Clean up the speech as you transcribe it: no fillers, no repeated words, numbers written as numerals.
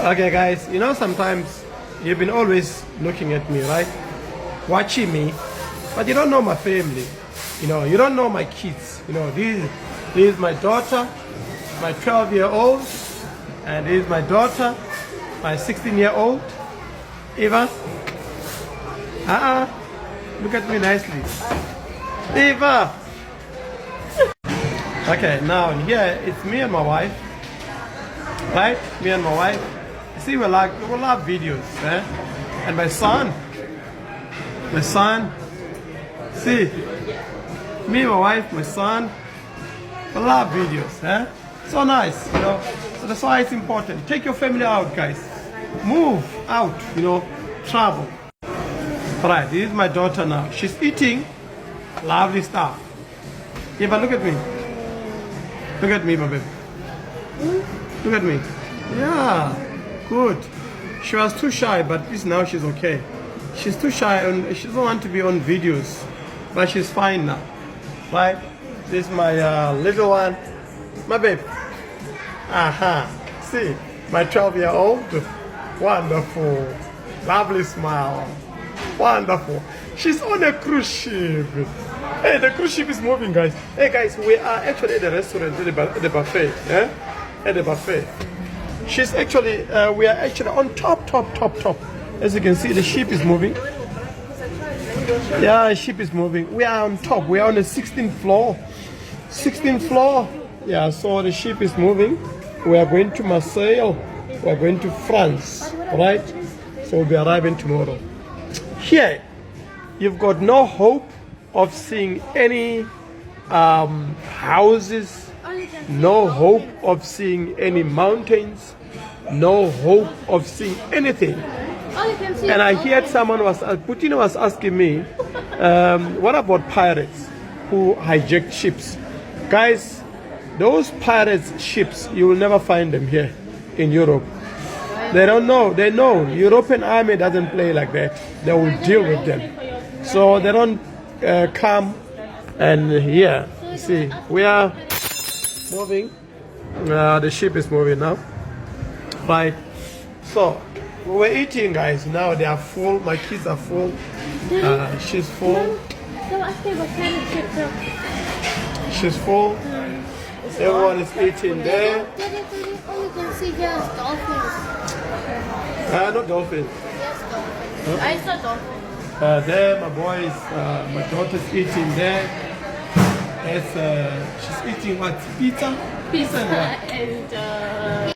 Okay, guys, you know, sometimes you've been always looking at me, right? Watching me, but you don't know my family. You know, you don't know my kids. You know, this is my daughter, my 12-year-old, and this is my daughter, my 16-year-old, Eva. Look at me nicely. Eva! Okay, now here it's me and my wife. Right? Me and my wife. You see, we love videos, eh? And my son. See, me, my wife, my son, we love videos, eh? So nice, you know. So that's why it's important. Take your family out, guys. Move out, you know, travel. Alright, this is my daughter now. She's eating lovely stuff. Eva, look at me. Look at me, my baby. Look at me. Yeah, good. She was too shy, but at least now she's okay. She's too shy and she doesn't want to be on videos, but she's fine now. Right? This is my little one. My baby. See, my 12-year-old. Wonderful. Lovely smile. Wonderful. She's on a cruise ship. Hey, the cruise ship is moving, guys. Hey, guys, we are actually at the restaurant, at the buffet. Yeah? At the buffet. She's actually, we are actually on top. As you can see, the ship is moving. Yeah, the ship is moving. We are on top. We are on the 16th floor. 16th floor. Yeah, so the ship is moving. We are going to Marseille. We are going to France. Right? So we'll be arriving tomorrow. Here, you've got no hope of seeing any houses, no hope of seeing any mountains, no hope of seeing anything. And I heard someone Putin was asking me, what about pirates who hijacked ships? Guys, those pirates ships, you will never find them here in Europe. They don't know. They know European army doesn't play like that. They will deal with them. So they don't come. And here, see, we are moving. The ship is moving now. Right. So we're eating, guys. Now they are full. My kids are full. She's full. She's full. Everyone is eating there. All you can see here is dolphins. Not dolphins. Yes, dolphins. I saw dolphins. There, my boys, my daughter's eating there. She's eating what? Pizza? Pizza and what? and